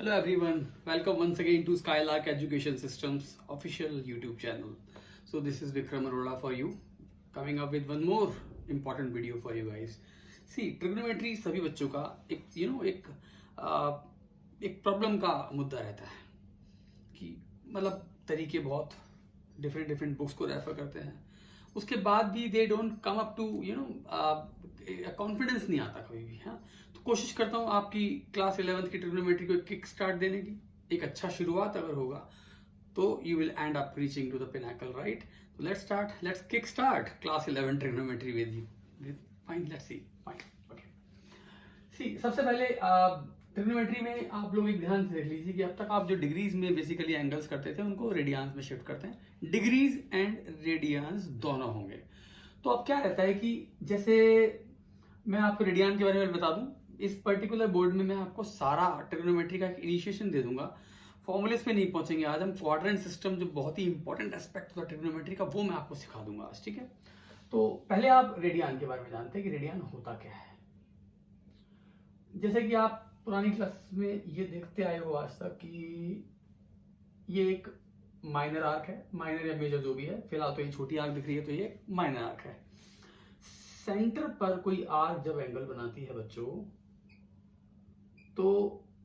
Hello everyone, welcome once again to Skylark Education Systems official YouTube channel. So this is Vikram Arora for you, coming up with one more important video for you guys. See, trigonometry सभी बच्चों का एक problem का मुद्दा रहता है कि मतलब तरीके बहुत डिफरेंट बुक्स को रेफर करते हैं, उसके बाद भी they don't come up to confidence नहीं आता कभी भी। हाँ, तो कोशिश करता हूँ आपकी क्लास 11th की ट्रिग्नोमेट्री को एक किक स्टार्ट देने की, एक अच्छा शुरुआत अगर होगा तो you will end up reaching to the pinnacle, right? तो let's kick start class 11 trigonometry with you. Fine, let's see. Fine, okay. See, सबसे पहले ट्रिग्नोमेट्री में आप लोग एक ध्यान से देख लीजिए कि अब तक आप जो डिग्रीज में बेसिकली एंगल्स करते थे उनको रेडियंस में शिफ्ट करते हैं। डिग्रीज एंड रेडियंस दोनों होंगे। तो अब क्या रहता है कि जैसे मैं आपको रेडियन के बारे में बता दूं, इस पर्टिकुलर बोर्ड में मैं आपको सारा ट्रिग्नोमेट्री का एक इनिशिएशन दे दूंगा। फॉर्मूलेस पे नहीं पहुंचेंगे आज हम, क्वाड्रेंट सिस्टम जो बहुत ही इंपॉर्टेंट एस्पेक्ट होता है ट्रिग्नोमेट्री का, वो मैं आपको सिखा दूंगा आज, ठीक है? तो पहले आप रेडियन के बारे में जानते हैं कि रेडियन होता क्या है। जैसे कि आप पुरानी क्लास में ये देखते आए हो आज तक कि ये एक माइनर आर्क है, माइनर या मेजर जो भी है, फिलहाल तो ये छोटी आर्क दिख रही है तो ये माइनर आर्क है। सेंटर पर कोई आर्क जब एंगल बनाती है बच्चों, तो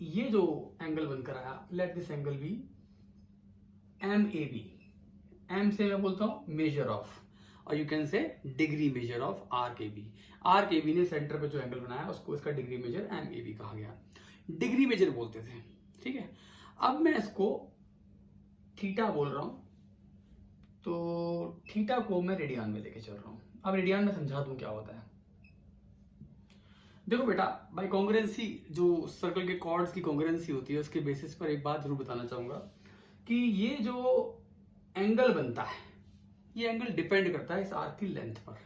ये जो एंगल बनकर आया, let this angle be MAB। M से मैं बोलता हूं मेजर ऑफ, और you can say degree measure of RKB। RKB ने सेंटर पे जो एंगल बनाया उसको इसका डिग्री मेजर MAB कहा गया, डिग्री मेजर बोलते थे, ठीक है? अब मैं इसको थीटा बोल रहा हूं, तो थीटा को मैं रेडियन में लेके चल रहा हूं। अब रेडियन में समझा दूं क्या होता है। देखो बेटा, बाय कॉन्ग्रुएंसी, जो सर्कल के कॉर्ड्स की कॉन्ग्रुएंसी होती है उसके बेसिस पर एक बात जरूर बताना चाहूंगा कि ये जो एंगल बनता है, ये एंगल डिपेंड करता है इस आर्क की लेंथ पर।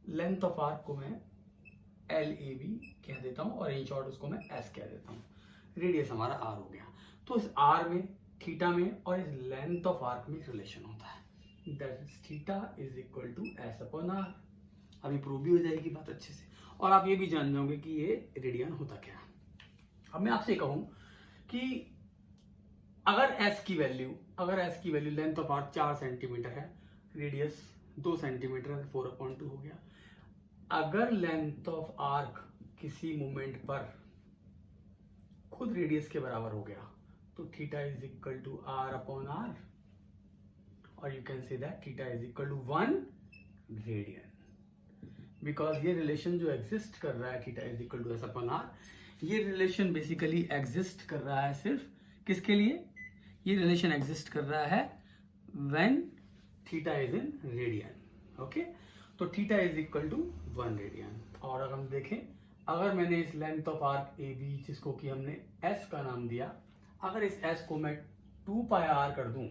लेंथ ऑफ आर्क को मैं LAB कह देता हूं और इन शॉर्ट उसको मैं S कह देता हूं। रेडियस हमारा R हो गया। तो इस R में, थीटा में और इस लेंथ ऑफ आर्क में रिलेशन होता है, that is theta is equal to S upon R। अभी प्रूव भी हो जाएगी बात अच्छे से, और आप ये भी जान जाओगे कि ये रेडियन होता क्या है। अब मैं आपसे कहूं कि अगर S की value length of arc 4 centimetre है, रेडियस 2 सेंटीमीटर है, 4/2 हो गया। अगर लेंथ ऑफ आर्क किसी मोमेंट पर खुद रेडियस के बराबर हो गया तो theta is equal to R upon R, और you can say that theta is equal to 1 radian. Because ये रिलेशन जो एग्जिस्ट कर रहा है, theta is equal to S upon R, ये रिलेशन बेसिकली एग्जिस्ट कर रहा है सिर्फ किसके लिए? ये रिलेशन एग्जिस्ट कर रहा है when theta is in radian, okay? तो theta is equal to 1 radian. और अगर हम देखें, अगर मैंने इस लेंथ ऑफ आर्क AB, जिसको कि हमने S का नाम दिया, अगर इस S को मैं 2 पाई R कर दूं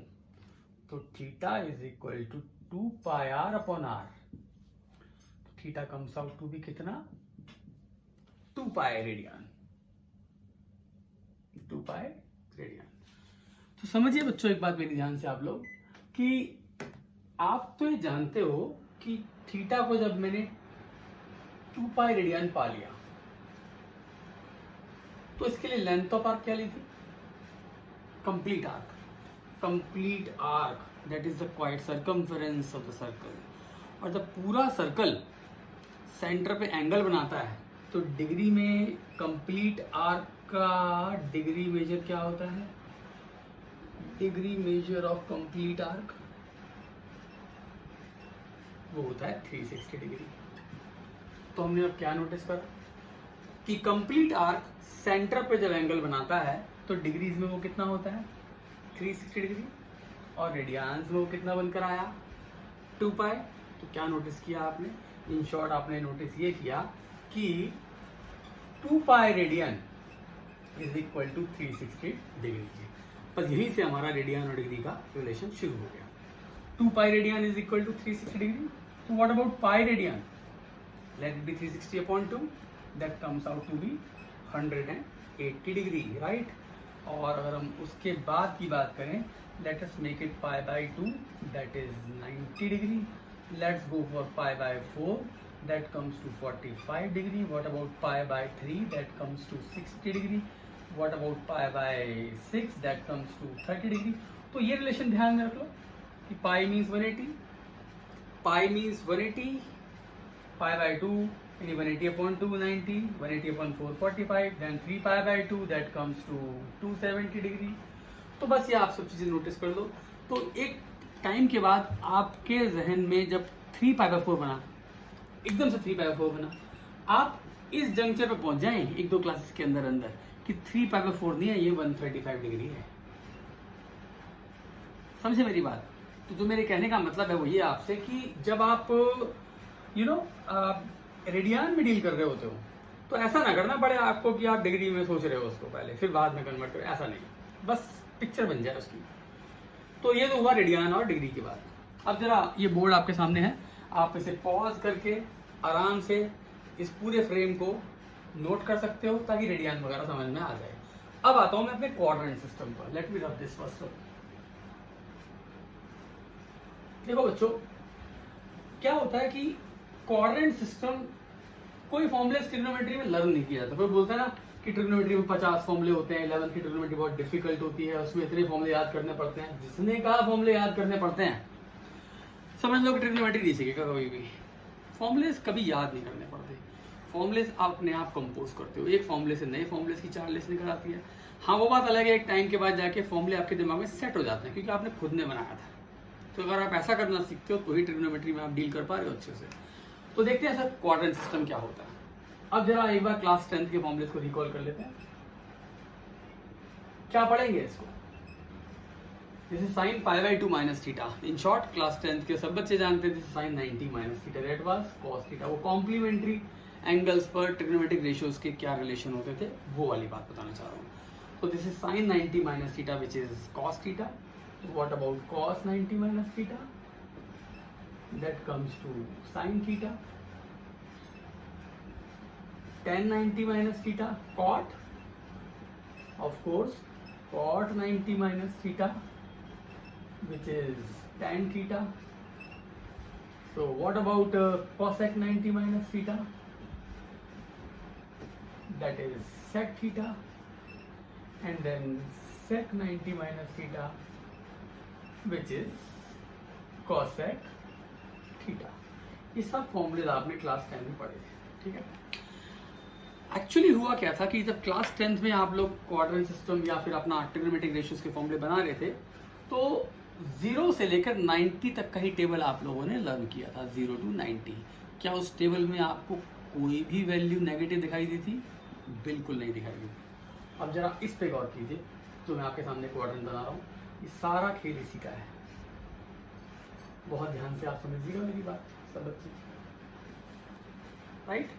तो theta is equal to 2 pi R upon R। Theta comes out to be कितना? 2 पाई रेडियन, 2 पाई रेडियन। तो समझिए बच्चों एक बात मेरी ध्यान से आप लोग, कि आप तो ये जानते हो कि थीटा को जब मैंने 2 पाई रेडियन पा लिया तो इसके लिए लेंथ ऑफ आर्क क्या ली थी? Complete arc, that is the quite circumference of the circle. और जब पूरा सर्कल सेंटर पे एंगल बनाता है तो डिग्री में कंप्लीट आर्क का डिग्री मेजर क्या होता है? Degree measure of complete arc वो होता है 360 डिग्री। तो हमने अब क्या नोटिस करा कि कंप्लीट आर्क सेंटर पे जब एंगल बनाता है तो डिग्रीज में वो कितना होता है? 360 डिग्री। और रेडियंस में वो कितना बनकर आया? 2 पाई। तो क्या नोटिस किया आपने? इन शॉर्ट आपने नोटिस ये किया कि 2 pi radian is equal to 360 degree. बस यहीं से हमारा रेडियन और डिग्री का रिलेशन शुरू हो गया। 2 pi radian is equal to 360 degree. तो what about pi radian? Let it be 360 upon 2, that comes out to be 180 degree, right? और अगर हम उसके बाद की बात करें, let us make it pi by 2, that is 90 degree. Let's go for pi by 4, that comes to 45 degree. What about pi by 3? That comes to 60 degree. What about pi by 6 that comes to 30 degree. तो ये रिलेशन ध्यान में रख लो कि pi means 180, pi means 180, pi by 2 यानी 180 upon 290, 180 upon 445, then 3 pi by 2 that comes to 270 degree. तो बस ये आप सब चीजें नोटिस कर लो। तो एक टाइम के बाद आपके जहन में जब 3 पाई बाय 4 बना, एकदम से 3 पाई बाय 4 बना, आप इस जंक्चर पे पहुंच जाएं एक दो क्लासेस के अंदर अंदर कि 3 पाई बाय 4 नहीं है, ये 135 डिग्री है। समझे मेरी बात? तो जो मेरे कहने का मतलब है वो ये आपसे कि जब आप रेडियन में डील कर रहे होते हो तो ऐसा ना करना पड़े आपको कि आप डिग्री में सोच रहे हो उसको पहले फिर बाद में कन्वर्ट करें, ऐसा नहीं, बस पिक्चर बन जाए उसकी। तो ये तो हुआ रेडियन और डिग्री की बात। अब जरा ये बोर्ड आपके सामने है, आप इसे पॉज करके आराम से इस पूरे फ्रेम को नोट कर सकते हो ताकि रेडियन वगैरह समझ में आ जाए। अब आता हूं मैं अपने क्वाड्रेंट सिस्टम पर। Let me rub this first. देखो बच्चों, क्या होता है कि क्वाड्रेंट सिस्टम कोई फॉर्मूले ट्रिग्नोमेट्री में लर्न नहीं किया जाता। कोई बोलता है ना कि ट्रिग्नोमेट्री में 50 फॉर्मूले होते हैं, 11 की ट्रिग्नोमेट्री बहुत डिफिकल्ट होती है, उसमें इतने फॉर्मूले याद करने पड़ते हैं। जिसने कहा फॉर्मूले याद करने पड़ते हैं, समझ लो कि ट्रिग्नोमेट्री नहीं सीखेगा कभी भी। फॉर्मूलेस कभी याद नहीं करने पड़ते, फॉर्मूलेस आप अपने आप कंपोज करते हो। एक फॉर्मूले से नए फॉर्मूलेस की 4 लिस्ट निकल आती है। हाँ, वो बात अलग है, एक टाइम के बाद जाके फॉर्मूले आपके दिमाग में सेट हो जाते हैं क्योंकि आपने खुद ने बनाया था। तो अगर आप ऐसा करना सीखते हो तो ही ट्रिग्नोमेट्री में आप डील कर पा रहे हो अच्छे से। तो देखते हैं सर क्वाड्रेंट सिस्टम क्या होता है। अब जरा एक बार क्लास 10th के फॉर्मूलेस को रिकॉल कर लेते हैं। क्या पढ़ेंगे इसको? This is sine pi by 2 minus theta. In short class 10th के सब बच्चे जानते हैं this is sine 90 minus theta, that was cos theta. वो कॉम्प्लीमेंट्री एंगल्स पर ट्रिग्नोमेट्रिक रेशियोज के क्या रिलेशन होते थे वो वाली बात बताना चाह रहा हूँ। तो this is sine 90 minus theta which is cos theta. What about cos 90 minus theta? That comes to sin theta. Tan 90 minus theta, cot. Of course, cot 90 minus theta, which is tan theta. So what about cosec 90 minus theta? That is sec theta. And then sec 90 minus theta, which is cosec theta. ये सब फॉर्मूले आपने class 10 में पढ़े थे, ठीक है। Actually हुआ क्या था कि जब क्लास 10th में आप लोग क्वाड्रेंट सिस्टम या फिर अपना ट्रिग्नोमेट्रिक रेशियोज के फॉर्मूले बना रहे थे तो 0 से लेकर 90 तक का ही टेबल आप लोगों ने लर्न किया था, 0 to 90। क्या उस टेबल में आपको कोई भी वैल्यू नेगेटिव दिखाई दी थी? बिल्कुल नहीं दिखाई दी थी। अब जरा इस पे गौर कीजिए, तो मैं आपके सामने क्वाड्रेंट बना रहा हूँ, ये सारा खेल इसी का है। बहुत ध्यान से आप समझिएगा मेरी बात सब बच्चे, राइट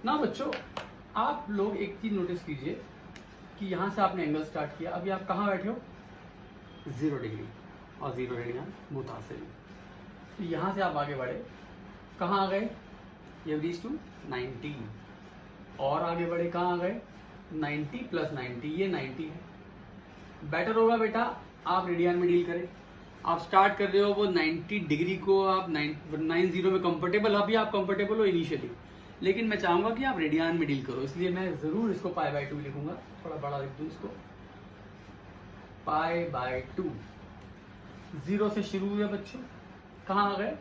ना बच्चों। आप लोग एक चीज नोटिस कीजिए कि यहां से आपने एंगल स्टार्ट किया, अभी आप कहां बैठे हो? 0 डिग्री और 0 रेडियन मुतासिल। तो यहां से आप आगे बढ़े, कहां आ गए? You reach to 90। और आगे बढ़े, कहां आ गए? 90 प्लस 90, ये 90 है। बेटर होगा बेटा आप रेडियन में डील करें। आप स्टार्ट कर रहे हो वो 90 डिग्री को, आप 90 में कंफर्टेबल, अभी आप कंफर्टेबल हो इनिशियली, लेकिन मैं चाहूंगा कि आप रेडियन में डील करो, इसलिए मैं जरूर इसको पाई बाय 2 लिखूंगा। थोड़ा बड़ा लिख दूं इसको, पाई बाय 2। 0 से शुरू हुए बच्चों, कहाँ आ गए?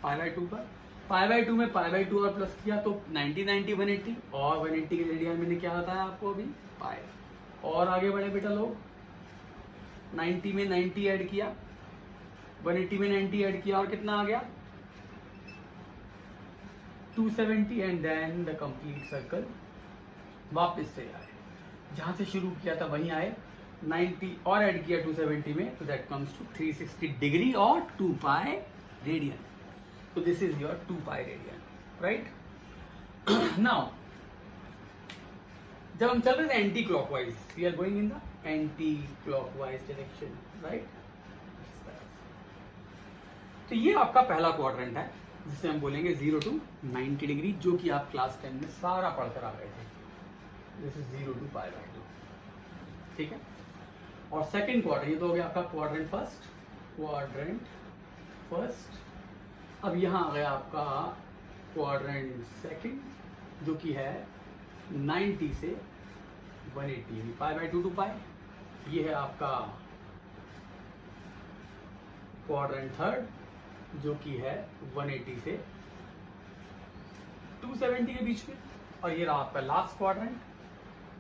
पाई बाय 2 पर। पाई बाय 2 में पाई बाय 2 और प्लस किया तो 90 90 180, और 180 के रेडियन मैंने क्या बताया आपको अभी? पाई। और आगे बढ़े बेटा लोग, 90 में 90 ऐड किया, 180 में 90 ऐड किया, और कितना आ गया? 270। And then the complete circle वापस से आए, जहां से शुरू किया था वहीं आए, 90 और ऐड किया 270 में, तो दैट कम्स टू 360 डिग्री और 2 पाई रेडियन। तो this is your 2 pi radian, right. Now जब हम चल रहे थे anti clockwise, we are going in the anti clockwise direction, right. तो ये आपका पहला क्वाड्रेंट है जिसे हम बोलेंगे 0 to 90 डिग्री, जो कि आप क्लास 10 में सारा पढ़कर आ गए थे। This is 0 to pi by 2, ठीक है। और सेकंड क्वाड्रेंट, ये तो हो गया आपका क्वाड्रेंट फर्स्ट। अब यहां आ गया आपका क्वाड्रेंट सेकंड, जो कि है 90 से 180 पाई बाई 2 पाई। ये है आपका क्वाड्रेंट थर्ड जो कि है 180 से 270 के बीच में, और ये रहा आपका last quadrant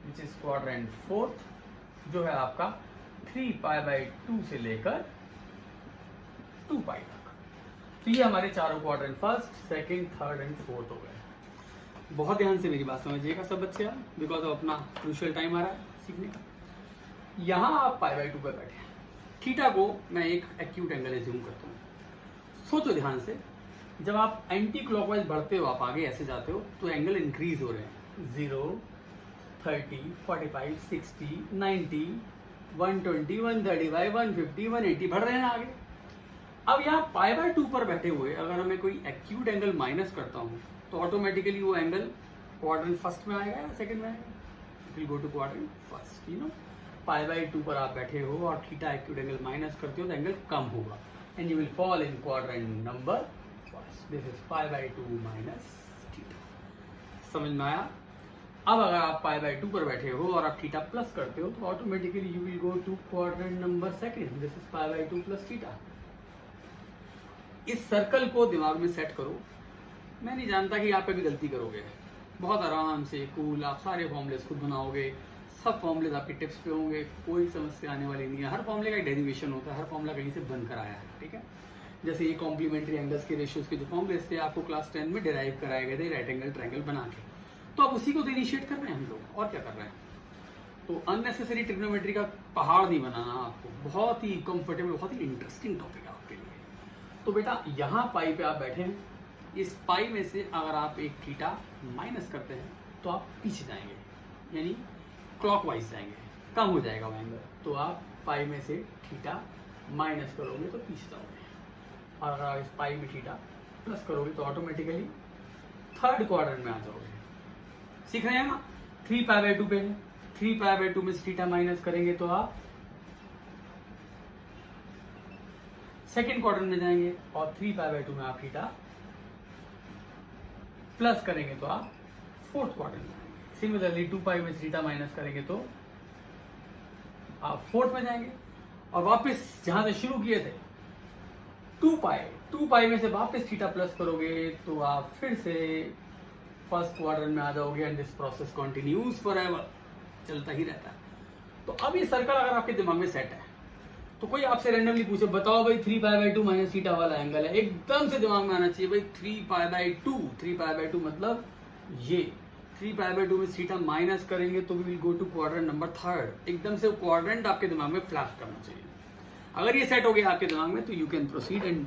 which is quadrant fourth जो है आपका 3 पाई बाई 2 से लेकर 2 पाई तक। तो ये हमारे चारों quadrant first, second, third and fourth हो गए। बहुत ध्यान से मेरी बात समझिएगा सब बच्चे, बिकॉज अब अपना क्रूशियल टाइम आ रहा है सीखने का। यहाँ आप पाई बाई 2 पर बैठे हैं, थीटा को मैं एक एक्यूट एंगल एज्यूम करता हूँ। सोचो ध्यान से, जब आप एंटी क्लॉकवाइज बढ़ते हो, आप आगे ऐसे जाते हो तो एंगल इंक्रीज हो रहे हैं। 0, 30, 45, 60, 90, 120, 135, 150, 180 बढ़ रहे हैं आगे। अब यहाँ पाई बाई 2 पर बैठे हुए अगर मैं कोई एक्यूट एंगल माइनस करता हूँ तो ऑटोमेटिकली वो एंगल क्वाड्रेंट फर्स्ट में आएगा या सेकंड में आएगा? It will go to quadrant first. You know, pi by 2 पर आप बैठे हो और थीटा एक्यूट एंगल माइनस करते हो तो एंगल कम होगा and you will fall in quadrant number first. This is pi by 2 minus theta. समझ में आया? अब अगर आप पाई बाई 2 पर बैठे हो और आप थीटा प्लस करते हो तो automatically you will go to quadrant number second. This is pi by 2 plus theta. इस सर्कल को दिमाग में सेट करो। मैं नहीं जानता कि आप कभी गलती करोगे, बहुत आराम से कूल आप सारे फॉर्मूलेस खुद बनाओगे, सब फॉर्मूलेस आपके टिप्स पे होंगे, कोई समस्या आने वाली नहीं है। हर फॉर्मूले का एक डेरिवेशन होता है, हर फॉर्मूला कहीं से बनकर आया है, ठीक है। जैसे ये कॉम्प्लीमेंट्री एंगल्स के रेशियोज के जो फॉर्मूलेस थे आपको क्लास 10 में डिराइव कराए गए थे राइट एंगल ट्रायंगल बना के, तो आप उसी को तो इनिशिएट कर रहे हैं हम लोग, और क्या कर रहे हैं। तो अननेसेसरी ट्रिग्नोमेट्री का पहाड़ नहीं बनाना आपको, बहुत ही कंफर्टेबल, बहुत ही इंटरेस्टिंग टॉपिक है आपके लिए। तो बेटा यहाँ पाई पे आप बैठे हैं, इस पाई में से अगर आप एक थीटा माइनस करते हैं तो आप पीछे जाएंगे, यानी क्लॉकवाइज जाएंगे, कम हो जाएगा वो एंगल। तो आप पाई में से थीटा माइनस करोगे तो पीछे जाओगे, और अगर आप इस पाई में थीटा प्लस करोगे तो ऑटोमेटिकली थर्ड क्वाड्रेंट में आ जाओगे। सीख रहे हैं ना? 3 पाई बाई 2 पे है, 3 पाई बाई 2 में से थीटा माइनस करेंगे तो आप सेकेंड क्वाड्रेंट में जाएंगे, और 3 पाई बाई 2 में आप थीटा प्लस करेंगे तो आप फोर्थ क्वाड्रेंट में जाएंगे। सिमिलरली 2 पाई में थीटा माइनस करेंगे तो आप फोर्थ में जाएंगे, और वापस जहां से शुरू किए थे 2 पाई में से वापस थीटा प्लस करोगे तो आप फिर से फर्स्ट क्वाड्रेंट में आ जाओगे, and this process continues forever, चलता ही रहता है। तो अब ये सर्कल अगर आपके दिमाग में सेट है तो कोई आपसे रैंडमली पूछे बताओ भाई 3 पाई बाई 2 माइनस थीटा वाला एंगल है, एकदम से दिमाग में आना चाहिए भाई 3 पाई बाई 2। 3 पाई बाई 2 मतलब ये 3 पाई बाई 2 में थीटा माइनस करेंगे तो we will go to quadrant number third. एकदम से क्वाड्रेंट आपके दिमाग में फ्लैश करना चाहिए। अगर ये सेट हो गया आपके दिमाग में तो you can proceed and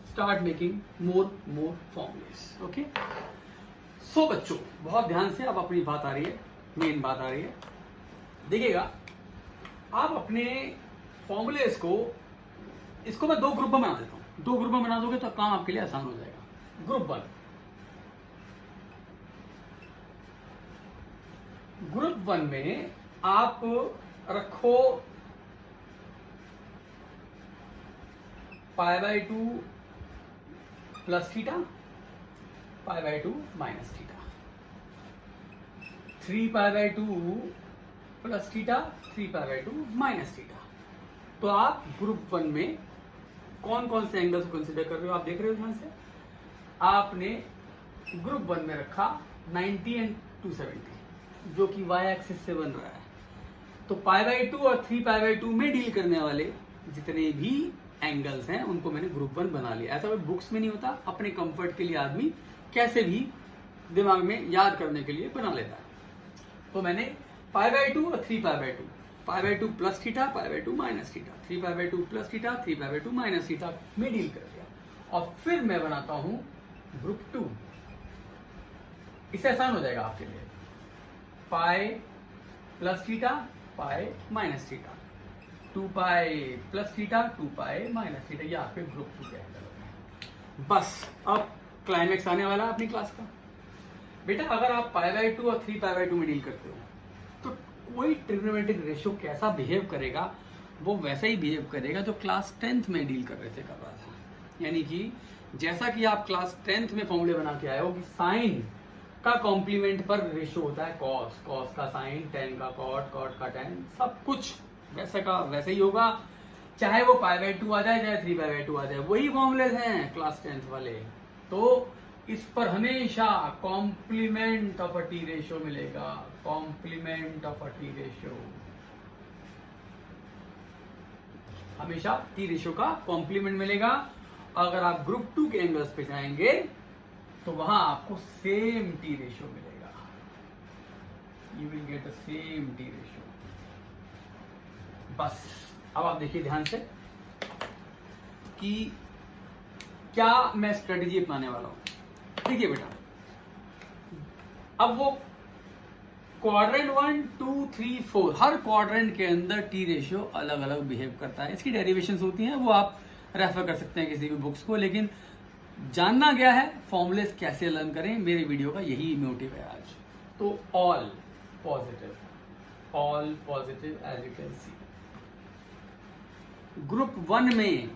start making more formulas. Okay, so बच्चों बहुत ध्यान से, अब अपनी बात आ रही है, मेन बात आ रही है। देखिएगा, आप अपने फॉर्मूलेस को, इसको मैं 2 ग्रुप में बना देता हूं। 2 ग्रुप में बना दोगे तो काम आपके लिए आसान हो जाएगा। ग्रुप 1 में आप रखो पाई by 2 plus theta, pi by 2 minus theta, 3 pi by 2 plus theta, 3 pi by 2 minus theta. तो आप ग्रुप 1 में कौन कौन से एंगल्स को कंसीडर कर रहे हो, आप देख रहे हो ध्यान से। आपने ग्रुप 1 में रखा 90 एंड 270 जो कि y एक्सिस से बन रहा है। तो पाई बाई 2 और 3 पाई बाई 2 में डील करने वाले जितने भी एंगल्स हैं उनको मैंने ग्रुप 1 बना लिया। ऐसा कोई बुक्स में नहीं होता, अपने कंफर्ट के लिए आदमी कैसे भी दिमाग में याद करने के लिए बना लेता है। तो मैंने पाई बाई 2 और 3 pi by 2, pi by 2 plus theta, pi by 2 minus theta, 3 pi by 2 plus theta, 3 pi by 2 minus theta में डील कर दिया। और फिर मैं बनाता हूं ग्रुप 2। इससे आसान हो जाएगा आपके लिए। Pi plus theta, pi minus theta, 2 pi plus theta, 2 pi minus theta, ये आपके ग्रुप 2 के एंगल हो गए। बस अब क्लाइमेक्स आने वाला है अपनी क्लास का। बेटा अगर आप पाई बाई 2 और 3 पाई बाई 2 में डील करते हो तो कोई ट्रिग्नोमेट्रिक रेशियो कैसा बिहेव करेगा, वो वैसा ही बिहेव करेगा जो क्लास 10th में डील कर रहा था। यानी कि जैसा कि आप क्लास 10th में फॉर्मूले बना के आए हो कि साइन का कॉम्प्लीमेंट पर रेशियो होता है कॉस, कॉस का साइन, टेन का कॉट, कॉट का टेन, सब कुछ वैसे का वैसे ही होगा, चाहे वो π/2 आ जाए चाहे 3/2 आ जाए, वही फॉर्मूलेज हैं क्लास 10th वाले। तो इस पर हमेशा complement of a T ratio मिलेगा, complement of a T ratio, हमेशा टी रेशियो का कॉम्प्लीमेंट मिलेगा। अगर आप ग्रुप 2 के एंगल्स पे जाएंगे तो वहां आपको सेम टी रेशियो मिलेगा, you will get the same T ratio. बस अब आप देखिए ध्यान से कि क्या मैं स्ट्रेटेजी अपनाने वाला हूं। देखिए बेटा, अब वो क्वाड्रेंट 1, 2, 3, 4 हर क्वाड्रेंट के अंदर टी रेशियो अलग अलग बिहेव करता है। इसकी डेरिवेशंस होती हैं, वो आप रेफर कर सकते हैं किसी भी बुक्स को, लेकिन जानना क्या है फॉर्मूलेस कैसे लर्न करें, मेरे वीडियो का यही मोटिव है आज। तो all positive as you can see. Group 1 में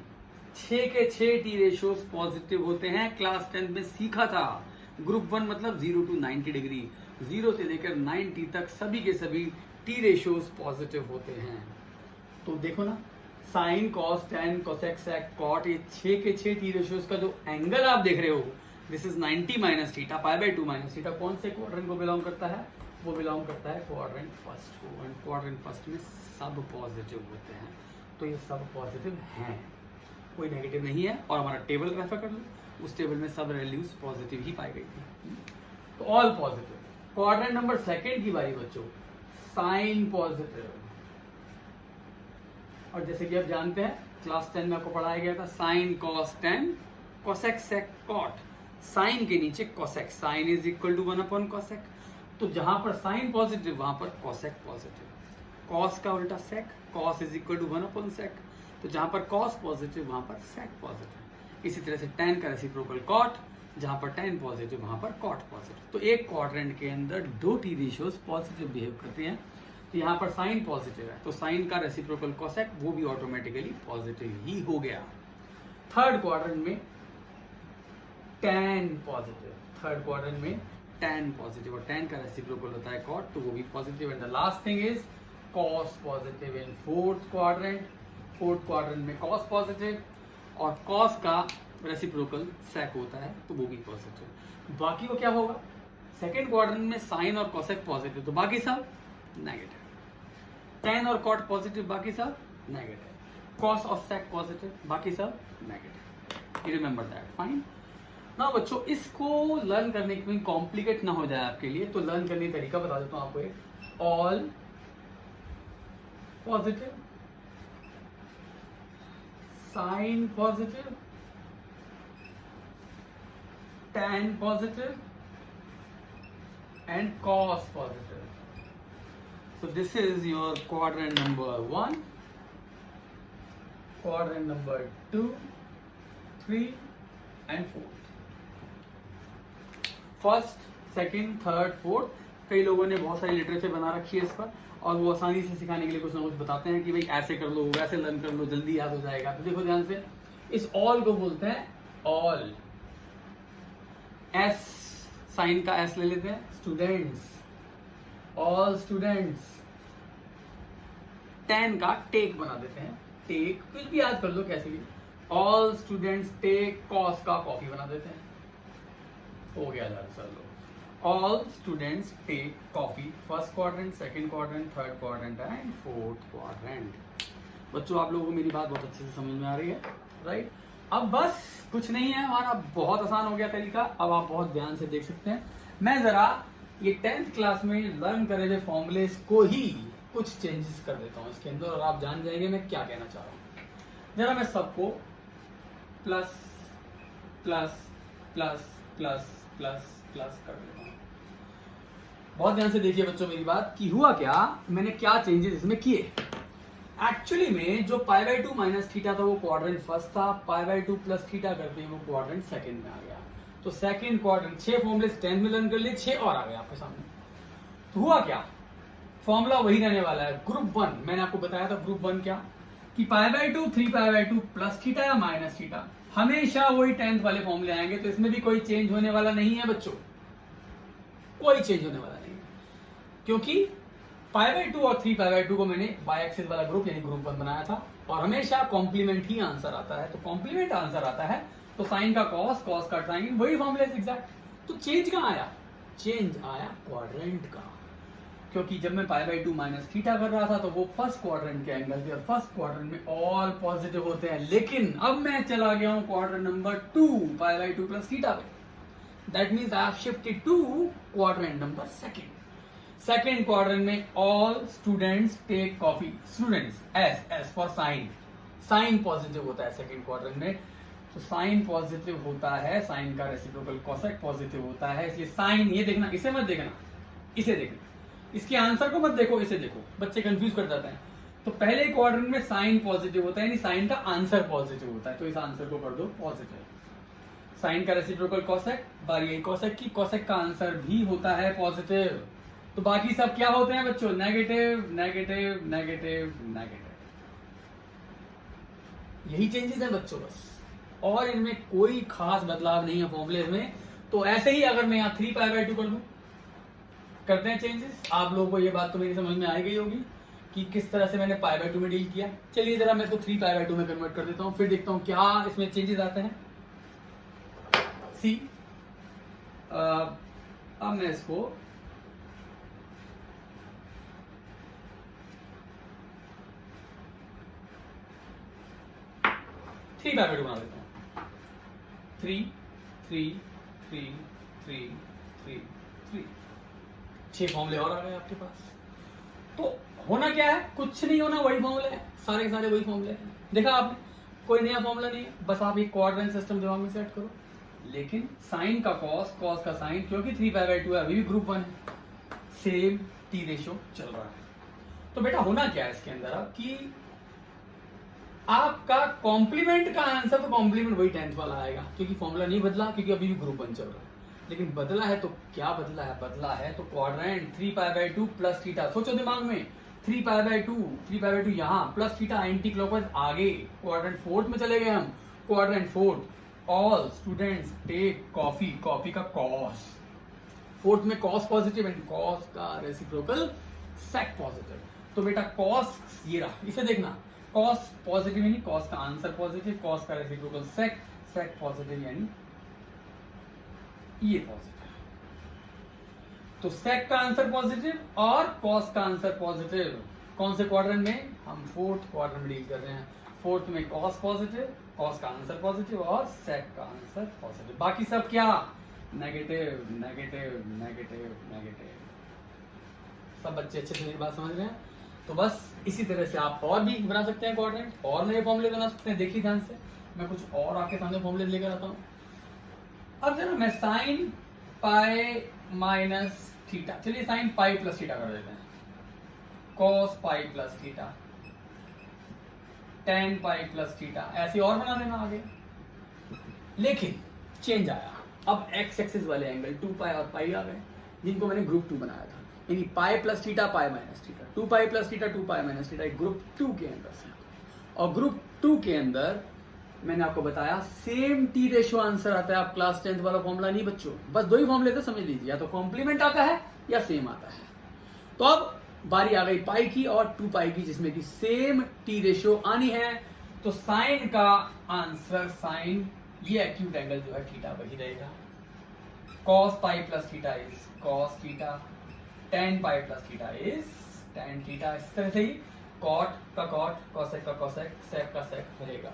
6 के 6 टी रेशियोज पॉजिटिव होते हैं, क्लास 10 में सीखा था। ग्रुप 1 मतलब 0 to 90 डिग्री, 0 से लेकर 90 तक सभी के सभी टी रेशियोज पॉजिटिव होते हैं। तो देखो ना, sign, cos, tan, cosec, sec, cot, ये 6 के 6 टी रेशियोज का जो एंगल आप देख रहे हो, this is 90 minus theta, π/2 minus theta. कौन से क्वाड्रेंट को बिलोंग करता है? वो बिलोंग करता है क्वाड्रेंट फर्स्ट को, एंड क्वाड्रेंट फर्स्ट में सब पॉजिटिव होते हैं। तो ये सब पॉजिटिव हैं, कोई नेगेटिव नहीं है। और हमारा टेबल रेफर कर लो, उस टेबल में सब वैल्यूज पॉजिटिव ही पाई गई थी। तो ऑल पॉजिटिव। क्वाड्रेंट नंबर 2 की बारी बच्चों, साइन पॉजिटिव। और जैसे कि आप जानते हैं क्लास 10 में आपको पढ़ाया गया था, sine cos tan, cosec sec cot, sine के नीचे cosec, sine is equal to 1 cosec. तो जहां पर साइन पॉजिटिव वहां पर कोसेक पॉजिटिव, कॉस का उल्टा सेक, कॉस इज इक्वल टू 1 सेक। तो जहां पर कॉस पॉजिटिव वहां पर सेक पॉजिटिव। इसी तरह से टेन का रेसिप्रोकल कॉट, जहां पर टेन पॉजिटिव वहां पर कॉट पॉजिटिव। तो एक क्वाड्रेंट के अंदर 2 टी रेशियोज पॉजिटिव बिहेव करते हैं। तो यहाँ पर साइन पॉजिटिव है, तो साइन का रेसिप्रोकल कोसेक वो भी ऑटोमेटिकली पॉजिटिव ही हो गया। थर्ड क्वाड्रेंट में टेन पॉजिटिव, थर्ड क्वाड्रेंट में टेन पॉजिटिव, और टेन का रेसिप्रोकल होता है कॉट, तो वो भी positive. And the last thing is cos positive in fourth quadrant. Fourth quadrant में कॉस पॉजिटिव, और कॉस का रेसिप्रोकल सेक होता है, तो वो भी पॉजिटिव। बाकी को क्या होगा? सेकेंड क्वाड्रेंट में साइन और कोसेक पॉजिटिव, तो बाकी सब नेगेटिव। टेन और कॉट पॉजिटिव, बाकी सब नेगेटिव। कॉस और सेक पॉजिटिव, बाकी सब negative. You remember that, fine. ना बच्चों, इसको लर्न करने के लिए कॉम्प्लिकेट ना हो जाए आपके लिए, तो लर्न करने का तरीका बता देता हूं आपको एक। All positive, sine positive, tan positive and cos positive. So this is your quadrant number 1, quadrant number 2, 3 and 4. First, second, third, fourth. कई लोगों ने बहुत सारी लिटरेचर बना रखी है इस पर, और वो आसानी से सिखाने के लिए कुछ ना कुछ बताते हैं कि भाई ऐसे कर लो, वैसे लर्न कर लो, जल्दी याद हो जाएगा। तो देखो ध्यान से, इस ऑल को बोलते हैं ऑल। एस, साइन का एस ले लेते हैं, स्टूडेंट्स, ऑल स्टूडेंट्स। टेन का टेक बना देते हैं, टेक, कुछ भी याद कर लो कैसे भी। ऑल स्टूडेंट्स टेक, कॉस का कॉफी बना देते हैं, हो गया आंसर लो। All students take coffee, first quadrant, second quadrant, third quadrant and fourth quadrant. बच्चों, आप लोगों को मेरी बात बहुत अच्छे से समझ में आ रही है, राइट? अब बस कुछ नहीं है, हमारा बहुत आसान हो गया तरीका। अब आप बहुत ध्यान से देख सकते हैं। मैं जरा ये 10th क्लास में लर्न करे हुए फॉर्मूलेस को ही कुछ चेंजेस कर देता हूँ इसके अंदर, और आप जान जाएंगे मैं क्या कहना चाह रहा हूँ। जरा मैं सबको plus plus plus plus plus plus कर देता हूँ। बहुत ध्यान से देखिए बच्चों मेरी बात, कि हुआ क्या, मैंने क्या चेंजेस इसमें किए। एक्चुअली में जो π/2 माइनस थीटा था वो क्वाड्रेंट फर्स्ट था, π/2 प्लस थीटा करते हैं वो क्वाड्रेंट सेकंड में आ गया। तो सेकंड क्वाड्रेंट 6 फॉर्मूले 10 में लर्न कर लिए, 6 और आ गए आपके सामने। तो हुआ क्या, फॉर्मूला वही रहने वाला है। ग्रुप 1 मैंने आपको बताया था, ग्रुप 1 क्या, कि π/2 3π/2 प्लस थीटा या माइनस थीटा, हमेशा वही 10th वाले फॉर्मूले आएंगे। तो इसमें भी कोई चेंज होने वाला नहीं है बच्चों, कोई चेंज होने वाला नहीं है, क्योंकि पाई बाई 2 और 3 पाई बाई 2 को मैंने बाई एक्सिस वाला ग्रुप यानी ग्रुप 1 बनाया था, और हमेशा कॉम्प्लीमेंट ही आंसर आता है। तो कॉम्प्लीमेंट आंसर आता है तो साइन का कॉस, कॉस का साइन, वही फॉर्मूला एग्जैक्ट। तो चेंज कहाँ आया? चेंज आया क्वाड्रेंट का, क्योंकि जब मैं पाई बाई 2 माइनस थीटा कर रहा था तो वो फर्स्ट क्वाड्रेंट के एंगल थे, और फर्स्ट क्वाड्रेंट में ऑल पॉजिटिव होते हैं। लेकिन अब मैं चला गया हूं quadrant number 2 pi by 2 plus theta पे। That means I have shifted to quadrant number second quadrant में all students take coffee, students S for sine positive होता है सेकंड क्वाड्रेंट में। तो साइन पॉजिटिव होता है, साइन का रेसिप्रोकल कोसेक पॉजिटिव होता है, इसलिए साइन, ये देखना, इसे मत देखना, इसे देखना, इसके आंसर को मत देखो, इसे देखो, बच्चे कंफ्यूज कर जाते हैं। तो पहले क्वाड्रेंट में साइन पॉजिटिव होता है, यानी साइन का आंसर पॉजिटिव होता है, तो इस आंसर को कर दो पॉजिटिव। साइन का रेसिप्रोकल कोसेक, बारी आई कोसेक की, कोसेक का आंसर भी होता है पॉजिटिव। तो बाकी सब क्या होते हैं बच्चों? Negative negative negative negative. यही चेंजेस है बच्चों बस, और इनमें कोई खास बदलाव नहीं है फॉर्मूले में। तो ऐसे ही अगर मैं यहाँ 3 पाई बाई 2 कर दूं, करते हैं चेंजेस। आप लोगों को ये बात तो मेरी समझ में आ गई होगी कि किस तरह से मैंने पाई बाई 2 में डील किया। चलिए जरा मैं इसको 3 पाई बाई 2 में कन्वर्ट कर देता हूँ, फिर देखता हूँ क्या इसमें चेंजेस आते हैं। सी अब मैं इसको थ्री पाई बाई 2 बना देता हूँ। 3 3 3 3 3 3 6 फॉर्मूले और आ गए आपके पास। तो होना क्या है? कुछ नहीं होना, वही फॉर्मूले हैं, सारे के सारे वही फॉर्मूले हैं। देखा आपने, कोई नया फॉर्मूला नहीं है, बस आप एक क्वाड्रेंट सिस्टम दिमाग में सेट करो। लेकिन साइन का कॉस, कॉस का साइन, क्योंकि 3 पाई बाई 2 है, अभी भी ग्रुप 1 है, सेम टी रेशो चल रहा है। तो बेटा होना क्या है इसके अंदर अब कि आपका कॉम्प्लीमेंट का आंसर, तो कॉम्प्लीमेंट वही 10th वाला आएगा, क्योंकि फॉर्मूला नहीं बदला, क्योंकि अभी भी ग्रुप 1 चल रहा है। लेकिन बदला है तो क्या बदला है? बदला है तो quadrant 3 pi by 2 plus theta. सोचो दिमाग में, 3 पाई बाई 2 यहाँ प्लस थीटा एंटी क्लॉकवाइज आगे, क्वाड्रेंट 4th में चले गए हम। Quadrant 4th, all students take coffee, coffee का कॉस, 4th में कॉस पॉजिटिव एंड कॉस का रेसिप्रोकल सेक पॉजिटिव। तो बेटा कॉस ये रहा, इसे देखना, कॉस पॉजिटिव यानी कॉस का आंसर पॉजिटिव, कॉस का रेसिप्रोकल सेक, सेक पॉजिटिव यानी ये पॉजिटिव। तो सेक का आंसर पॉजिटिव और कॉस का आंसर पॉजिटिव। कौन से क्वाड्रेंट में? हम 4th क्वाड्रेंट में डील कर रहे हैं। 4th में कॉस पॉजिटिव, कॉस का आंसर पॉजिटिव और सेक का आंसर पॉजिटिव। बाकी सब क्या? Negative negative negative negative. सब बच्चे अच्छे से मेरी बात समझ रहे हैं? तो बस इसी तरह से आप और भी बना सकते हैं क्वाड्रेंट, और नए फॉर्मूले बना सकते हैं। देखिए ध्यान से, मैं कुछ और आपके सामने फॉर्मूले लेकर आता हूं। अब जरा मैं साइन पाई माइनस थीटा, चलिए साइन पाई प्लस थीटा कर देते हैं, cos pi plus theta, ten pi plus theta, ऐसे और बना देना आगे। लेकिन चेंज आया, अब एक्स एक्सिस वाले एंगल 2 पाई और पाई आ गए, जिनको मैंने ग्रुप 2 बनाया था, यानी pi plus theta pi minus theta, 2 pi plus theta 2 pi minus theta, group 2 के अंदर से। और ग्रुप 2 के अंदर मैंने आपको बताया सेम टी रेशियो आंसर आता है। आप क्लास 10th वाला फॉर्मूला नहीं बच्चों, बस 2 ही फॉर्मूले थे, समझ लीजिए, या तो कॉम्प्लीमेंट आता है या सेम आता है। तो अब बारी आ गई पाई की और 2 पाई की, जिसमें कि सेम टी रेशियो आनी है। तो साइन का आंसर, साइन ये एक्यूट एंगल जो है थीटा वही रहेगा। Cos pi plus theta is cos theta, ten pi plus theta is tan theta. इस तरह से ही कॉट का कॉट, कॉसेक का कॉसेक, सेक का सेक रहेगा।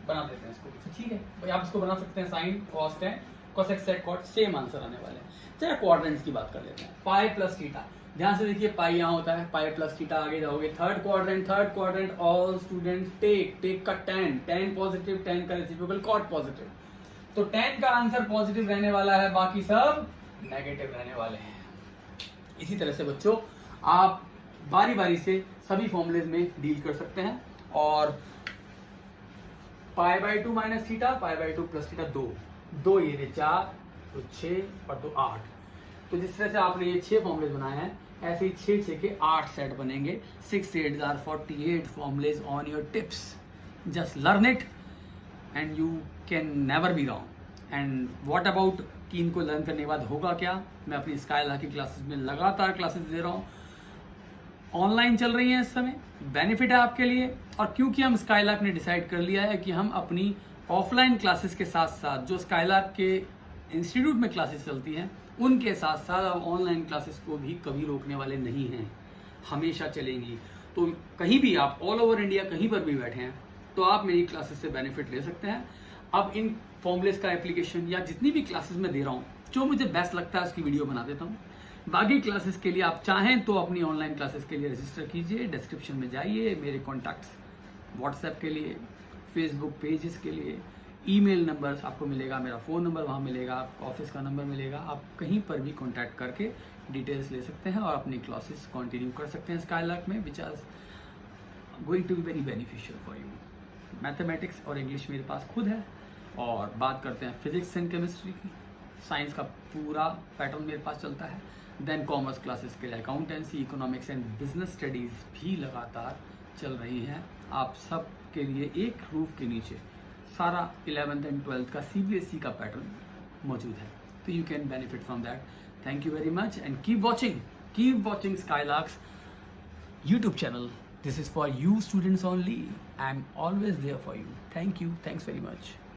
बना देते हैं इसको, ठीक है भाई, आप इसको बना सकते हैं sine cos tan cosec sec cot, same answer आने वाले हैं। चलिए क्वाड्रेंट्स की बात कर लेते हैं। पाई प्लस थीटा, ध्यान से देखिए, पाई यहाँ होता है, पाई प्लस थीटा आगे जाओगे। Third quadrant all student take का टेन पॉजिटिव, टेन का रेसिप्रोकल कॉट पॉजिटिव। तो टेन का आंसर पॉजिटिव रहने वाला है, बाकी सब नेगेटिव रहने वाले हैं। इसी तरह से बच्चों आप बारी बारी से सभी फॉर्मूलेज में डील कर सकते हैं। और पाई by 2 minus theta, pi by 2 plus theta, 2 ये 4, तो 6 और 2 8। तो जिस तरह से आपने ये 6 फॉर्मूलेज बनाए हैं, ऐसे ही 6 के 8 सेट बनेंगे। 6 8s are 48 formulas on your tips. Just learn it and you can never be wrong. And what about कि इनको लर्न करने के बाद होगा क्या। मैं अपनी स्काईलार्क की क्लासेस में लगातार क्लासेस दे रहा हूँ, ऑनलाइन चल रही हैं इस समय, बेनिफिट है आपके लिए। और क्योंकि हम स्काईलार्क ने डिसाइड कर लिया है कि हम अपनी ऑफलाइन क्लासेस के साथ साथ जो स्काईलार्क के इंस्टीट्यूट में क्लासेस चलती हैं उनके साथ साथ अब ऑनलाइन क्लासेस को भी कभी रोकने वाले नहीं हैं, हमेशा चलेंगी। तो कहीं भी आप ऑल ओवर इंडिया कहीं पर भी बैठे हैं तो आप मेरी क्लासेस से बेनिफिट ले सकते हैं। अब इन फॉर्मूलेस का एप्लीकेशन या जितनी भी क्लासेस मैं दे रहा हूँ, जो मुझे बेस्ट लगता है उसकी वीडियो बना देता हूँ। बाकी क्लासेस के लिए आप चाहें तो अपनी ऑनलाइन क्लासेस के लिए रजिस्टर कीजिए, डिस्क्रिप्शन में जाइए, मेरे कॉन्टैक्ट्स व्हाट्सएप के लिए, फेसबुक पेजेस के लिए, ईमेल नंबर आपको मिलेगा, मेरा फ़ोन नंबर वहाँ मिलेगा, आपको ऑफिस का नंबर मिलेगा। आप कहीं पर भी कॉन्टैक्ट करके डिटेल्स ले सकते हैं और अपनी क्लासेस कंटिन्यू कर सकते हैं स्काईलार्क में, which are going to be very beneficial for you. Mathematics और इंग्लिश मेरे पास खुद है, और बात करते हैं फिजिक्स एंड केमिस्ट्री की, साइंस का पूरा पैटर्न मेरे पास चलता है। देन कॉमर्स क्लासेस के लिए accountancy, economics and business studies भी लगातार चल रही हैं। आप सब के लिए एक रूफ के नीचे सारा 11th एंड 12th का CBSE का पैटर्न मौजूद है, तो you can benefit from that. Thank you very much and keep watching Skylarks YouTube channel. This is for you students only. I'm always there for you. Thank you. Thanks very much.